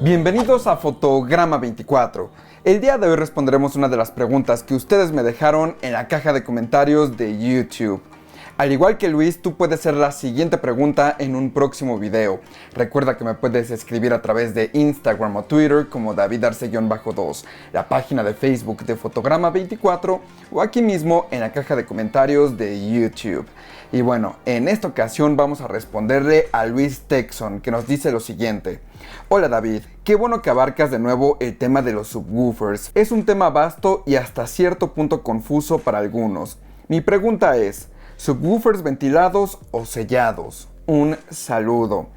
Bienvenidos a Fotograma 24. El día de hoy responderemos una de las preguntas que ustedes me dejaron en la caja de comentarios de YouTube. Al igual que Luis, tú puedes hacer la siguiente pregunta en un próximo video. Recuerda que me puedes escribir a través de Instagram o Twitter como David Arce-2, la página de Facebook de Fotograma 24 o aquí mismo en la caja de comentarios de YouTube. Y bueno, en esta ocasión vamos a responderle a Luis Texon, que nos dice lo siguiente. Hola David, qué bueno que abarcas de nuevo el tema de los subwoofers. Es un tema vasto y hasta cierto punto confuso para algunos. Mi pregunta es, ¿subwoofers ventilados o sellados? Un saludo.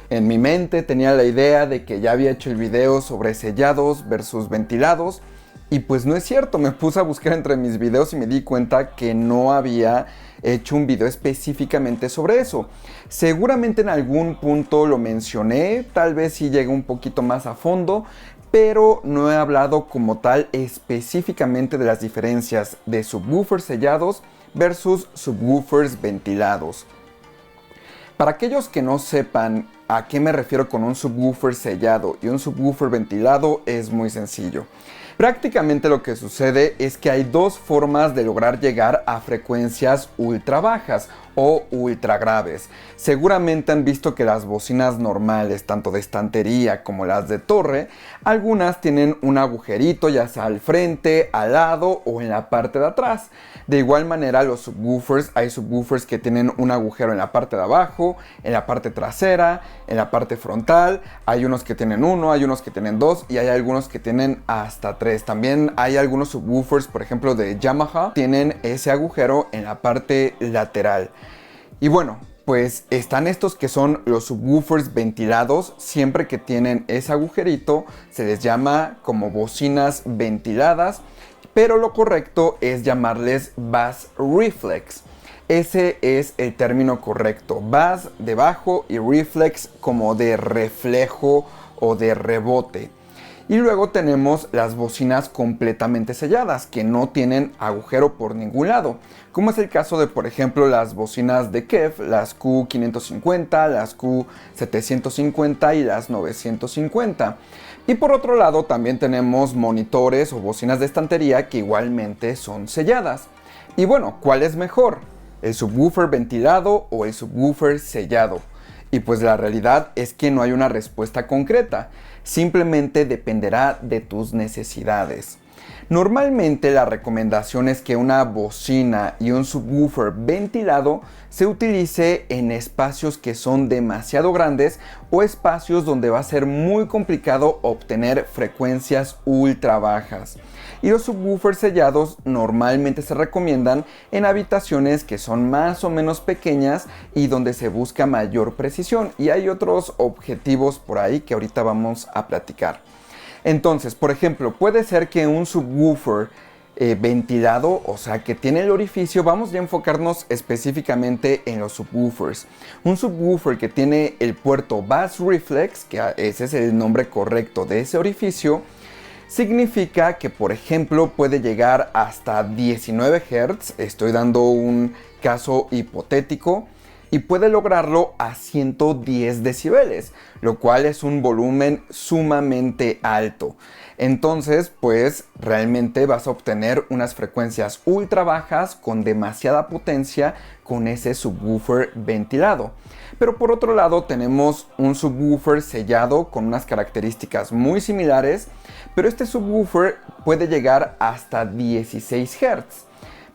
En mi mente tenía la idea de que ya había hecho el video sobre sellados versus ventilados y pues no es cierto, me puse a buscar entre mis videos y me di cuenta que no había hecho un video específicamente sobre eso. Seguramente en algún punto lo mencioné, tal vez sí llegué un poquito más a fondo, pero no he hablado como tal específicamente de las diferencias de subwoofers sellados versus subwoofers ventilados. Para aquellos que no sepan a qué me refiero con un subwoofer sellado y un subwoofer ventilado, es muy sencillo. Prácticamente lo que sucede es que hay dos formas de lograr llegar a frecuencias ultra bajas o ultra graves. Seguramente han visto que las bocinas normales, tanto de estantería como las de torre, algunas tienen un agujerito ya sea al frente, al lado o en la parte de atrás. De igual manera los subwoofers, hay subwoofers que tienen un agujero en la parte de abajo, en la parte trasera, en la parte frontal. Hay unos que tienen uno, hay unos que tienen dos y hay algunos que tienen hasta tres. También hay algunos subwoofers, por ejemplo de Yamaha, tienen ese agujero en la parte lateral. Y bueno, pues están estos que son los subwoofers ventilados. Siempre que tienen ese agujerito se les llama como bocinas ventiladas, pero lo correcto es llamarles bass reflex. Ese es el término correcto, bass de bajo y reflex como de reflejo o de rebote. Y luego tenemos las bocinas completamente selladas, que no tienen agujero por ningún lado, como es el caso de, por ejemplo, las bocinas de KEF, las Q550, las Q750 y las 950. Y por otro lado también tenemos monitores o bocinas de estantería que igualmente son selladas. Y bueno, ¿cuál es mejor? ¿El subwoofer ventilado o el subwoofer sellado? Y pues la realidad es que no hay una respuesta concreta, simplemente dependerá de tus necesidades. Normalmente la recomendación es que una bocina y un subwoofer ventilado se utilice en espacios que son demasiado grandes o espacios donde va a ser muy complicado obtener frecuencias ultra bajas. Y los subwoofers sellados normalmente se recomiendan en habitaciones que son más o menos pequeñas y donde se busca mayor precisión. Y hay otros objetivos por ahí que ahorita vamos a platicar. Entonces, por ejemplo, puede ser que un subwoofer ventilado, o sea, que tiene el orificio, vamos ya a enfocarnos específicamente en los subwoofers. Un subwoofer que tiene el puerto bass reflex, que ese es el nombre correcto de ese orificio, significa que, por ejemplo, puede llegar hasta 19 Hz, estoy dando un caso hipotético, y puede lograrlo a 110 decibeles, lo cual es un volumen sumamente alto. Entonces, pues realmente vas a obtener unas frecuencias ultra bajas con demasiada potencia con ese subwoofer ventilado. Pero por otro lado tenemos un subwoofer sellado con unas características muy similares, pero este subwoofer puede llegar hasta 16 Hz.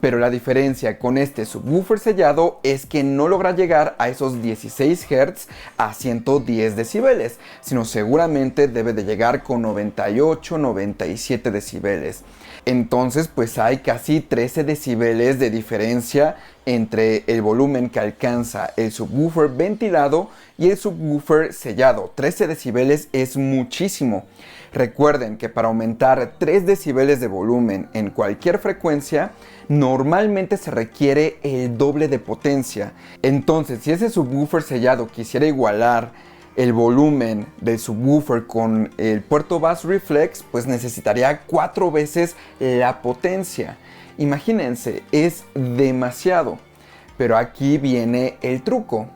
Pero la diferencia con este subwoofer sellado es que no logra llegar a esos 16 Hz a 110 decibeles, sino seguramente debe de llegar con 98, 97 decibeles. Entonces pues hay casi 13 decibeles de diferencia entre el volumen que alcanza el subwoofer ventilado y el subwoofer sellado. 13 decibeles es muchísimo. Recuerden que para aumentar 3 decibeles de volumen en cualquier frecuencia, normalmente se requiere el doble de potencia. Entonces, si ese subwoofer sellado quisiera igualar el volumen del subwoofer con el puerto bass reflex, pues necesitaría 4 veces la potencia. Imagínense, es demasiado. Pero aquí viene el truco.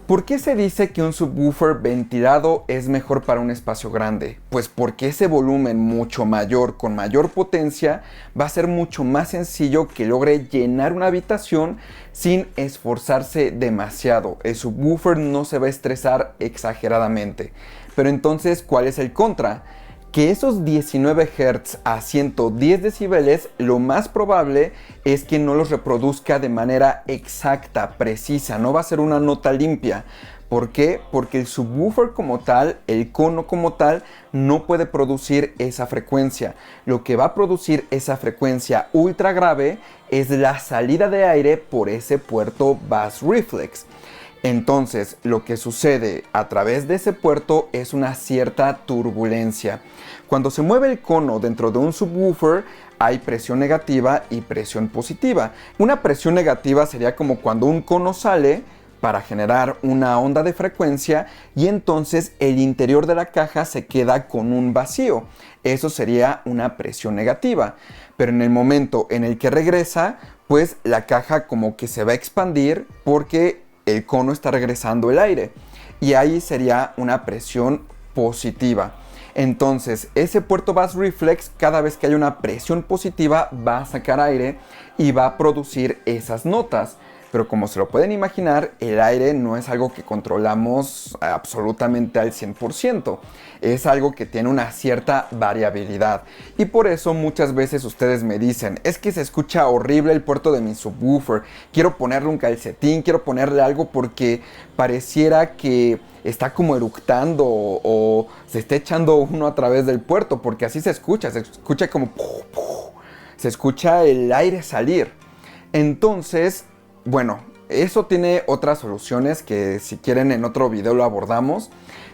¿Por qué se dice que un subwoofer ventilado es mejor para un espacio grande? Pues porque ese volumen mucho mayor, con mayor potencia, va a ser mucho más sencillo que logre llenar una habitación sin esforzarse demasiado. El subwoofer no se va a estresar exageradamente. Pero entonces, ¿cuál es el contra? Que esos 19 Hz a 110 decibeles, lo más probable es que no los reproduzca de manera exacta, precisa, no va a ser una nota limpia. ¿Por qué? Porque el subwoofer como tal, el cono como tal, no puede producir esa frecuencia. Lo que va a producir esa frecuencia ultra grave es la salida de aire por ese puerto bass reflex. Entonces, lo que sucede a través de ese puerto es una cierta turbulencia. Cuando se mueve el cono dentro de un subwoofer, hay presión negativa y presión positiva. Una presión negativa sería como cuando un cono sale para generar una onda de frecuencia y entonces el interior de la caja se queda con un vacío. Eso sería una presión negativa. Pero en el momento en el que regresa, pues la caja como que se va a expandir porque el cono está regresando el aire y ahí sería una presión positiva. Entonces ese puerto bass reflex, cada vez que hay una presión positiva, va a sacar aire y va a producir esas notas. Pero como se lo pueden imaginar, el aire no es algo que controlamos absolutamente al 100%. Es algo que tiene una cierta variabilidad. Y por eso muchas veces ustedes me dicen, es que se escucha horrible el puerto de mi subwoofer. Quiero ponerle un calcetín, quiero ponerle algo porque pareciera que está como eructando o se está echando uno a través del puerto. Porque así se escucha como... se escucha el aire salir. Entonces... bueno, eso tiene otras soluciones que si quieren en otro video lo abordamos.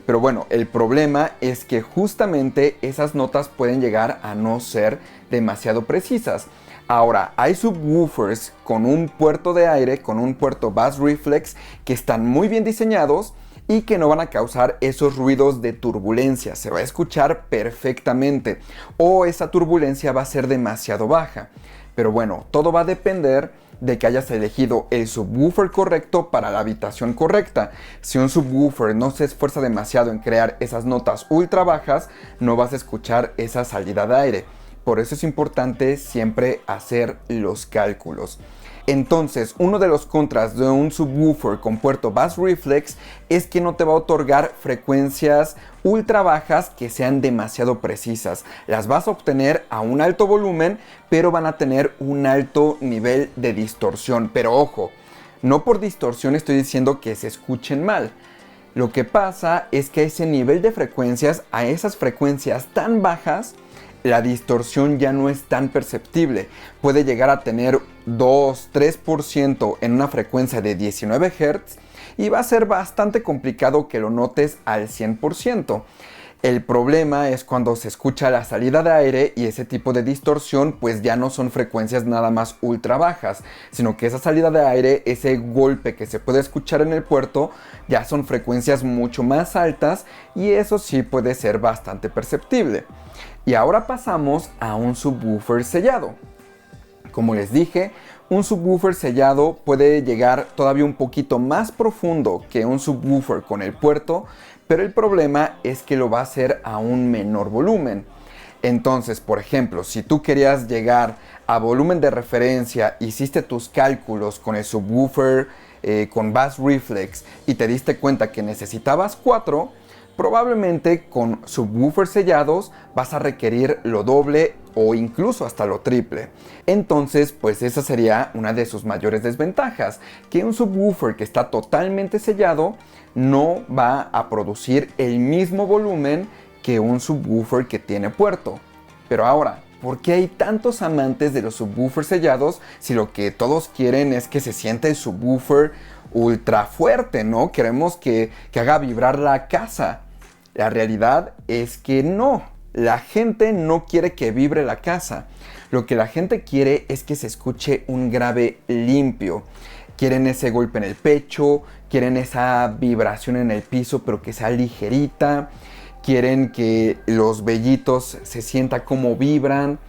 Pero bueno, el problema es que justamente esas notas pueden llegar a no ser demasiado precisas. Ahora, hay subwoofers con un puerto de aire, con un puerto bass reflex, que están muy bien diseñados y que no van a causar esos ruidos de turbulencia. Se va a escuchar perfectamente o esa turbulencia va a ser demasiado baja. Pero bueno, todo va a depender de que hayas elegido el subwoofer correcto para la habitación correcta. Si un subwoofer no se esfuerza demasiado en crear esas notas ultra bajas, no vas a escuchar esa salida de aire. Por eso es importante siempre hacer los cálculos. Entonces, uno de los contras de un subwoofer con puerto bass reflex es que no te va a otorgar frecuencias ultra bajas que sean demasiado precisas. Las vas a obtener a un alto volumen, pero van a tener un alto nivel de distorsión. Pero ojo, no por distorsión estoy diciendo que se escuchen mal. Lo que pasa es que a ese nivel de frecuencias, a esas frecuencias tan bajas, la distorsión ya no es tan perceptible. Puede llegar a tener 2-3% en una frecuencia de 19 Hz y va a ser bastante complicado que lo notes al 100%. El problema es cuando se escucha la salida de aire y ese tipo de distorsión pues ya no son frecuencias nada más ultra bajas, sino que esa salida de aire, ese golpe que se puede escuchar en el puerto, ya son frecuencias mucho más altas y eso sí puede ser bastante perceptible. Y ahora pasamos a un subwoofer sellado. Como les dije, un subwoofer sellado puede llegar todavía un poquito más profundo que un subwoofer con el puerto, pero el problema es que lo va a hacer a un menor volumen. Entonces, por ejemplo, si tú querías llegar a volumen de referencia, hiciste tus cálculos con el subwoofer con bass reflex y te diste cuenta que necesitabas 4, probablemente con subwoofers sellados vas a requerir lo doble o incluso hasta lo triple. Entonces, pues esa sería una de sus mayores desventajas, que un subwoofer que está totalmente sellado no va a producir el mismo volumen que un subwoofer que tiene puerto. Pero ahora, ¿por qué hay tantos amantes de los subwoofers sellados si lo que todos quieren es que se sienta el subwoofer ultra fuerte, ¿no? Queremos que haga vibrar la casa. La realidad es que no. La gente no quiere que vibre la casa. Lo que la gente quiere es que se escuche un grave limpio. Quieren ese golpe en el pecho, quieren esa vibración en el piso, pero que sea ligerita. Quieren que los vellitos se sienta como vibran.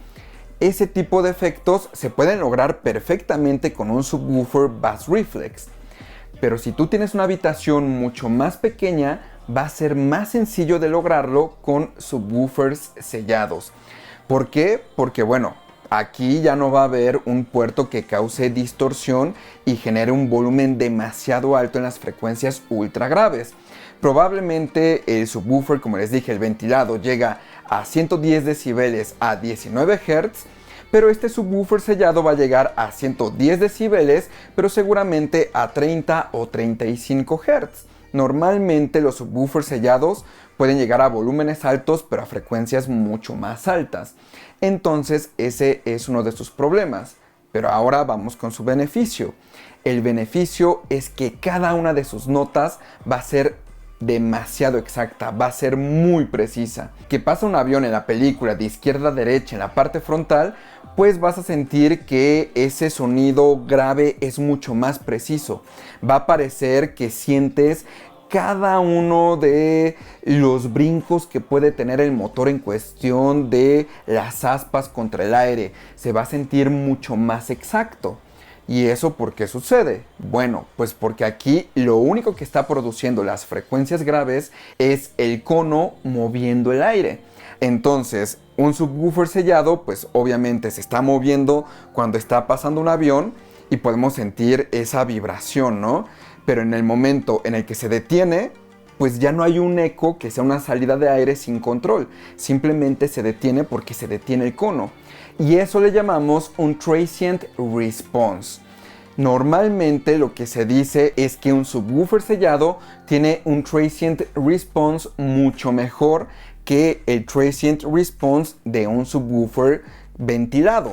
Ese tipo de efectos se pueden lograr perfectamente con un subwoofer bass reflex. Pero si tú tienes una habitación mucho más pequeña, va a ser más sencillo de lograrlo con subwoofers sellados. ¿Por qué? Porque bueno, aquí ya no va a haber un puerto que cause distorsión y genere un volumen demasiado alto en las frecuencias ultra graves. Probablemente el subwoofer, como les dije, el ventilado llega a 110 decibeles a 19 Hz, pero este subwoofer sellado va a llegar a 110 decibeles, pero seguramente a 30 o 35 Hz. Normalmente los subwoofers sellados pueden llegar a volúmenes altos, pero a frecuencias mucho más altas. Entonces ese es uno de sus problemas. Pero ahora vamos con su beneficio. El beneficio es que cada una de sus notas va a ser demasiado exacta, va a ser muy precisa. Que pasa un avión en la película de izquierda a derecha en la parte frontal, pues vas a sentir que ese sonido grave es mucho más preciso. Va a parecer que sientes cada uno de los brincos que puede tener el motor en cuestión de las aspas contra el aire. Se va a sentir mucho más exacto. ¿Y eso por qué sucede? Bueno, pues porque aquí lo único que está produciendo las frecuencias graves es el cono moviendo el aire. Entonces, un subwoofer sellado, pues obviamente se está moviendo cuando está pasando un avión y podemos sentir esa vibración, ¿no? Pero en el momento en el que se detiene, pues ya no hay un eco que sea una salida de aire sin control. Simplemente se detiene porque se detiene el cono. Y eso le llamamos un transient response. Normalmente lo que se dice es que un subwoofer sellado tiene un transient response mucho mejor que el transient response de un subwoofer ventilado.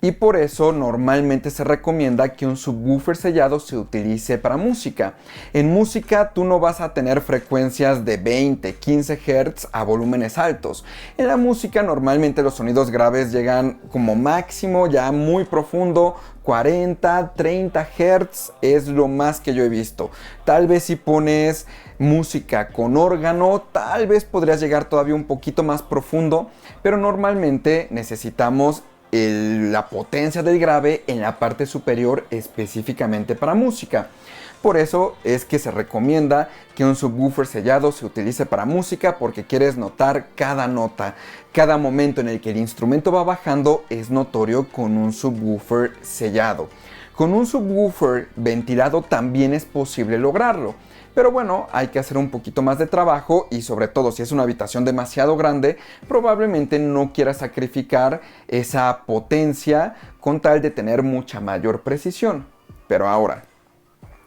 Y por eso normalmente se recomienda que un subwoofer sellado se utilice para música. En música tú no vas a tener frecuencias de 20, 15 Hz a volúmenes altos. En la música normalmente los sonidos graves llegan como máximo ya muy profundo, 40, 30 Hz es lo más que yo he visto. Tal vez si pones música con órgano, tal vez podrías llegar todavía un poquito más profundo, pero normalmente necesitamos la potencia del grave en la parte superior específicamente para música. Por eso es que se recomienda que un subwoofer sellado se utilice para música, porque quieres notar cada nota. Cada momento en el que el instrumento va bajando es notorio con un subwoofer sellado. Con un subwoofer ventilado también es posible lograrlo. Pero bueno, hay que hacer un poquito más de trabajo y sobre todo si es una habitación demasiado grande, probablemente no quieras sacrificar esa potencia con tal de tener mucha mayor precisión. Pero ahora,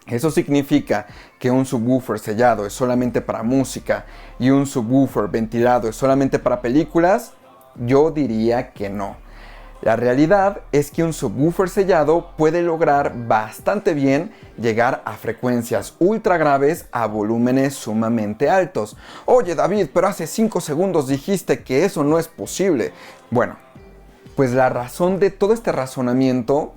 ¿eso significa que un subwoofer sellado es solamente para música y un subwoofer ventilado es solamente para películas? Yo diría que no. La realidad es que un subwoofer sellado puede lograr bastante bien llegar a frecuencias ultra graves a volúmenes sumamente altos. Oye David, pero hace 5 segundos dijiste que eso no es posible. Bueno, pues la razón de todo este razonamiento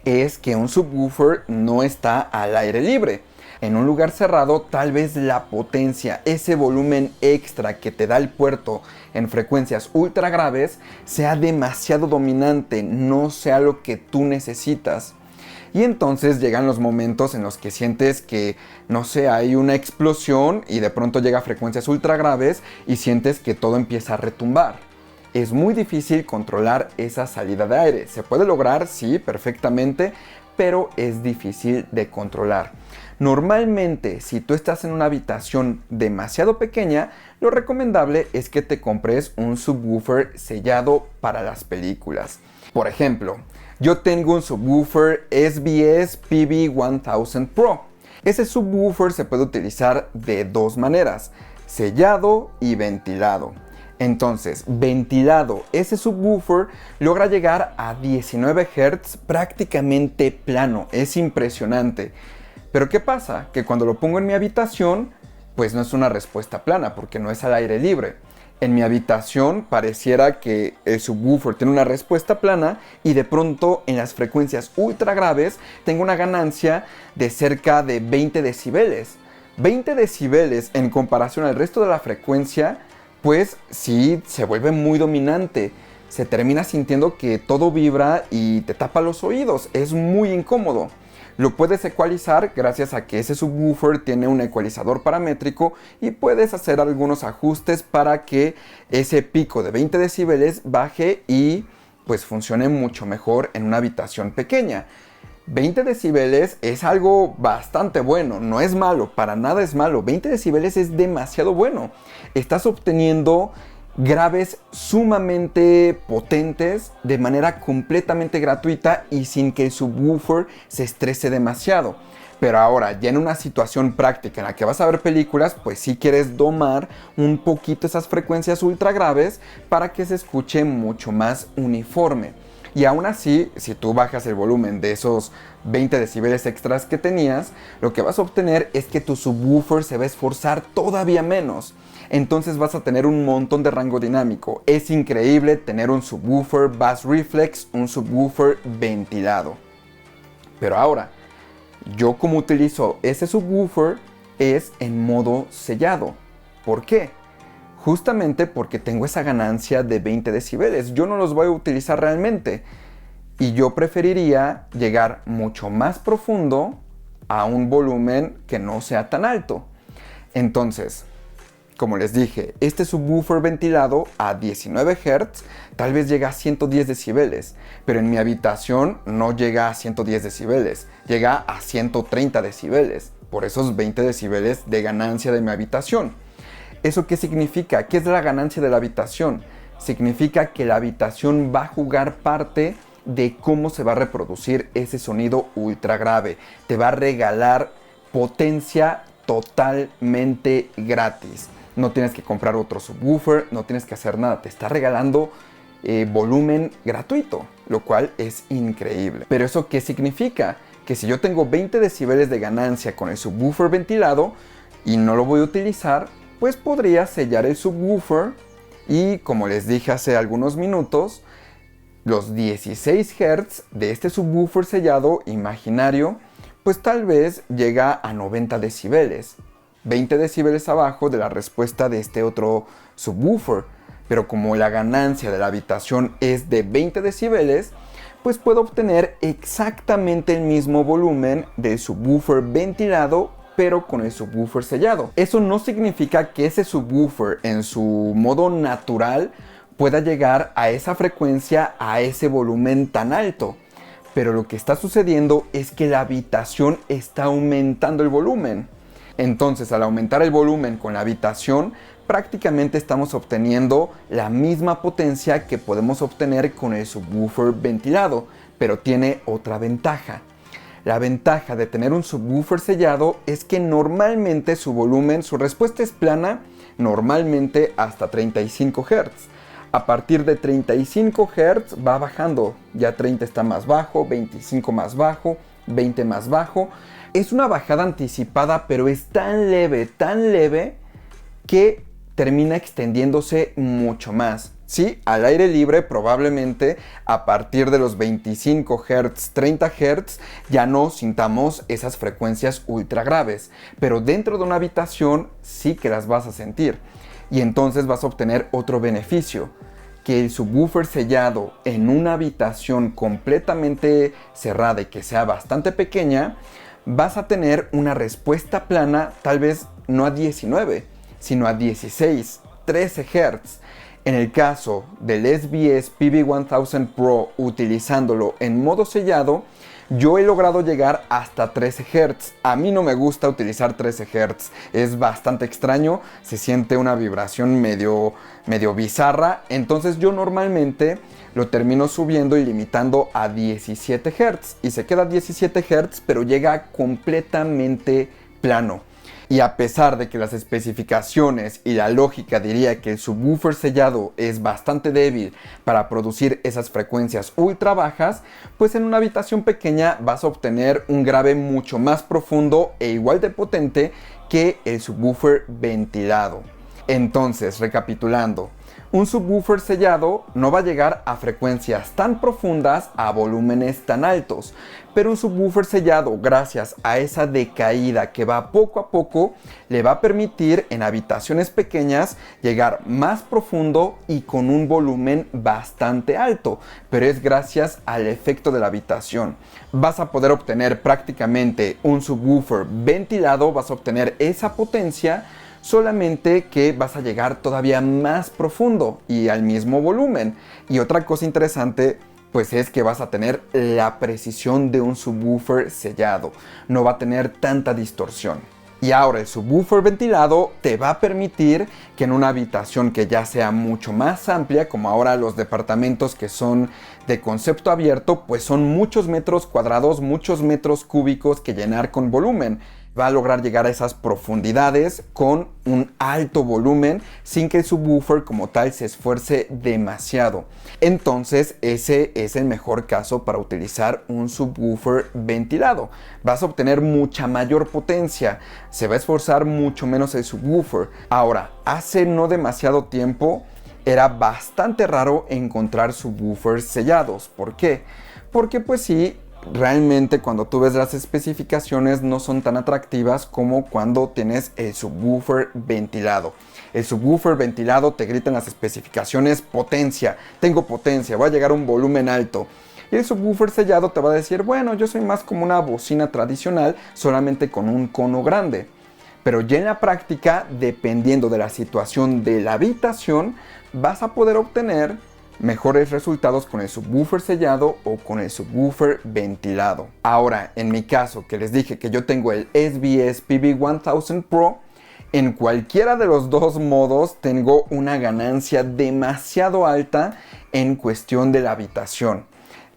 es que un subwoofer no está al aire libre. En un lugar cerrado, tal vez la potencia, ese volumen extra que te da el puerto en frecuencias ultra graves, sea demasiado dominante, no sea lo que tú necesitas. Y entonces llegan los momentos en los que sientes que, no sé, hay una explosión y de pronto llega a frecuencias ultra graves y sientes que todo empieza a retumbar. Es muy difícil controlar esa salida de aire. Se puede lograr, sí, perfectamente, pero es difícil de controlar. Normalmente, si tú estás en una habitación demasiado pequeña, lo recomendable es que te compres un subwoofer sellado para las películas. Por ejemplo, yo tengo un subwoofer SBS PB1000 Pro. Ese subwoofer se puede utilizar de dos maneras, sellado y ventilado. Entonces, ventilado, ese subwoofer logra llegar a 19 Hz prácticamente plano, es impresionante. Pero ¿qué pasa? Que cuando lo pongo en mi habitación, pues no es una respuesta plana porque no es al aire libre. En mi habitación pareciera que el subwoofer tiene una respuesta plana y de pronto en las frecuencias ultra graves tengo una ganancia de cerca de 20 decibeles. 20 decibeles en comparación al resto de la frecuencia, pues sí se vuelve muy dominante. Se termina sintiendo que todo vibra y te tapa los oídos. Es muy incómodo. Lo puedes ecualizar gracias a que ese subwoofer tiene un ecualizador paramétrico y puedes hacer algunos ajustes para que ese pico de 20 decibeles baje y pues funcione mucho mejor en una habitación pequeña. 20 decibeles es algo bastante bueno, no es malo, para nada es malo. 20 decibeles es demasiado bueno. Estás obteniendo graves sumamente potentes de manera completamente gratuita y sin que el subwoofer se estrese demasiado. Pero ahora, ya en una situación práctica en la que vas a ver películas, pues sí quieres domar un poquito esas frecuencias ultra graves para que se escuche mucho más uniforme. Y aún así, si tú bajas el volumen de esos 20 decibeles extras que tenías, lo que vas a obtener es que tu subwoofer se va a esforzar todavía menos. Entonces vas a tener un montón de rango dinámico. Es increíble tener un subwoofer bass reflex, un subwoofer ventilado. Pero ahora, yo como utilizo ese subwoofer es en modo sellado. ¿Por qué? Justamente porque tengo esa ganancia de 20 decibeles. Yo no los voy a utilizar realmente. Y yo preferiría llegar mucho más profundo a un volumen que no sea tan alto. Entonces, como les dije, este subwoofer ventilado a 19 Hz tal vez llega a 110 decibeles, pero en mi habitación no llega a 110 decibeles, llega a 130 decibeles, por esos 20 decibeles de ganancia de mi habitación. ¿Eso qué significa? ¿Qué es la ganancia de la habitación? Significa que la habitación va a jugar parte de cómo se va a reproducir ese sonido ultra grave. Te va a regalar potencia totalmente gratis. No tienes que comprar otro subwoofer, no tienes que hacer nada. Te está regalando volumen gratuito, lo cual es increíble. Pero ¿eso qué significa? Que si yo tengo 20 decibeles de ganancia con el subwoofer ventilado y no lo voy a utilizar, pues podría sellar el subwoofer y, como les dije hace algunos minutos, los 16 Hz de este subwoofer sellado imaginario, pues tal vez llega a 90 decibeles. 20 decibeles abajo de la respuesta de este otro subwoofer. Pero como la ganancia de la habitación es de 20 decibeles, pues puedo obtener exactamente el mismo volumen del subwoofer ventilado, pero con el subwoofer sellado. Eso no significa que ese subwoofer en su modo natural pueda llegar a esa frecuencia, a ese volumen tan alto. Pero lo que está sucediendo es que la habitación está aumentando el volumen. Entonces, al aumentar el volumen con la habitación, prácticamente estamos obteniendo la misma potencia que podemos obtener con el subwoofer ventilado, pero tiene otra ventaja. La ventaja de tener un subwoofer sellado es que normalmente su volumen, su respuesta es plana, normalmente hasta 35 Hz. A partir de 35 Hz va bajando, ya 30 está más bajo, 25 más bajo, 20 más bajo. Es una bajada anticipada, pero es tan leve que termina extendiéndose mucho más. Sí, al aire libre probablemente a partir de los 25 Hz, 30 Hz ya no sintamos esas frecuencias ultra graves, pero dentro de una habitación sí que las vas a sentir. Y entonces vas a obtener otro beneficio, que el subwoofer sellado en una habitación completamente cerrada y que sea bastante pequeña, vas a tener una respuesta plana, tal vez no a 19, sino a 16, 13 Hz. En el caso del SBS PV1000 Pro utilizándolo en modo sellado, yo he logrado llegar hasta 13 Hz. A mí no me gusta utilizar 13 Hz, es bastante extraño, se siente una vibración medio bizarra, entonces yo normalmente lo termino subiendo y limitando a 17 Hz y se queda a 17 Hz, pero llega completamente plano. Y a pesar de que las especificaciones y la lógica diría que el subwoofer sellado es bastante débil para producir esas frecuencias ultra bajas, pues en una habitación pequeña vas a obtener un grave mucho más profundo e igual de potente que el subwoofer ventilado. Entonces, recapitulando, Un subwoofer sellado no va a llegar a frecuencias tan profundas, a volúmenes tan altos, pero un subwoofer sellado, gracias a esa decaída que va poco a poco, le va a permitir en habitaciones pequeñas llegar más profundo y con un volumen bastante alto, pero es gracias al efecto de la habitación. Vas a poder obtener prácticamente un subwoofer ventilado, vas a obtener esa potencia, solamente que vas a llegar todavía más profundo y al mismo volumen. Y otra cosa interesante pues es que vas a tener la precisión de un subwoofer sellado, no va a tener tanta distorsión. Y ahora el subwoofer ventilado te va a permitir que en una habitación que ya sea mucho más amplia, como ahora los departamentos que son de concepto abierto, pues son muchos metros cuadrados, muchos metros cúbicos que llenar con volumen. Va a lograr llegar a esas profundidades con un alto volumen sin que el subwoofer como tal se esfuerce demasiado. Entonces ese es el mejor caso para utilizar un subwoofer ventilado. Vas a obtener mucha mayor potencia, se va a esforzar mucho menos el subwoofer. Ahora, hace no demasiado tiempo era bastante raro encontrar subwoofers sellados. ¿Por qué? Porque pues sí, realmente cuando tú ves las especificaciones no son tan atractivas como cuando tienes el subwoofer ventilado. El subwoofer ventilado te grita en las especificaciones potencia, tengo potencia, va a llegar a un volumen alto. Y el subwoofer sellado te va a decir, bueno, yo soy más como una bocina tradicional, solamente con un cono grande. Pero ya en la práctica, dependiendo de la situación de la habitación, vas a poder obtener mejores resultados con el subwoofer sellado o con el subwoofer ventilado. Ahora, en mi caso, que les dije que yo tengo el SBS PB1000 Pro, en cualquiera de los dos modos tengo una ganancia demasiado alta en cuestión de la habitación.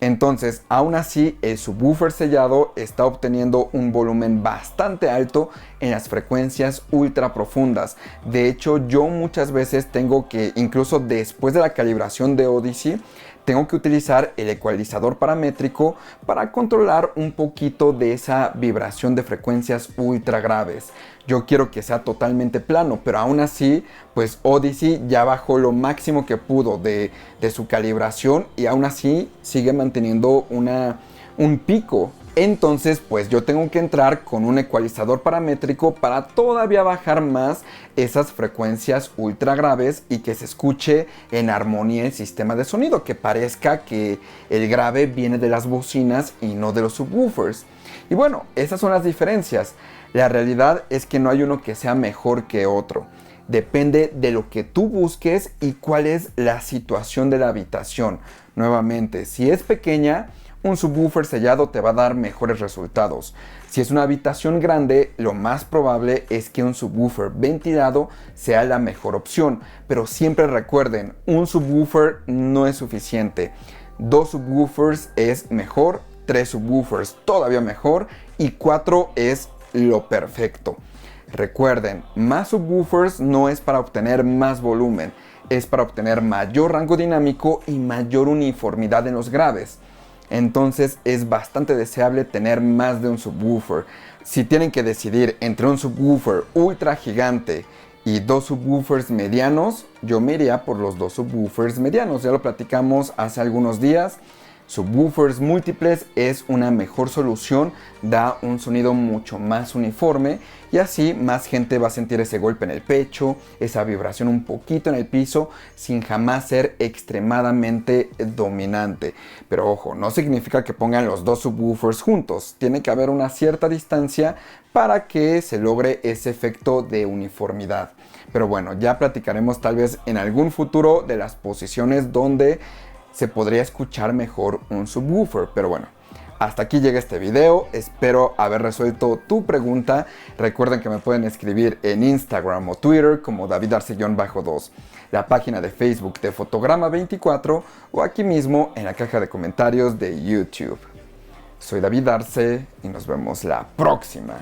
Entonces, aún así, el subwoofer sellado está obteniendo un volumen bastante alto en las frecuencias ultra profundas. De hecho, yo muchas veces tengo que, incluso después de la calibración de Odyssey, tengo que utilizar el ecualizador paramétrico para controlar un poquito de esa vibración de frecuencias ultra graves. Yo quiero que sea totalmente plano, pero aún así, pues Odyssey ya bajó lo máximo que pudo de su calibración y aún así sigue manteniendo un pico. Entonces, pues yo tengo que entrar con un ecualizador paramétrico para todavía bajar más esas frecuencias ultra graves y que se escuche en armonía el sistema de sonido, que parezca que el grave viene de las bocinas y no de los subwoofers. Y bueno, esas son las diferencias. La realidad es que no hay uno que sea mejor que otro. Depende de lo que tú busques y cuál es la situación de la habitación. Nuevamente, si es pequeña, un subwoofer sellado te va a dar mejores resultados. Si es una habitación grande, lo más probable es que un subwoofer ventilado sea la mejor opción. Pero siempre recuerden, un subwoofer no es suficiente. 2 subwoofers es mejor, 3 subwoofers todavía mejor y 4 es lo perfecto. Recuerden, más subwoofers no es para obtener más volumen, es para obtener mayor rango dinámico y mayor uniformidad en los graves. Entonces es bastante deseable tener más de un subwoofer. Si tienen que decidir entre un subwoofer ultra gigante y 2 subwoofers medianos, yo me iría por los 2 subwoofers medianos. Ya lo platicamos hace algunos días. Subwoofers múltiples es una mejor solución, da un sonido mucho más uniforme y así más gente va a sentir ese golpe en el pecho, esa vibración un poquito en el piso sin jamás ser extremadamente dominante. Pero ojo, no significa que pongan los 2 subwoofers juntos, tiene que haber una cierta distancia para que se logre ese efecto de uniformidad. Pero bueno, ya platicaremos tal vez en algún futuro de las posiciones donde se podría escuchar mejor un subwoofer. Pero bueno, hasta aquí llega este video. Espero haber resuelto tu pregunta. Recuerden que me pueden escribir en Instagram o Twitter como David Arce-2, la página de Facebook de Fotograma24 o aquí mismo en la caja de comentarios de YouTube. Soy David Arce y nos vemos la próxima.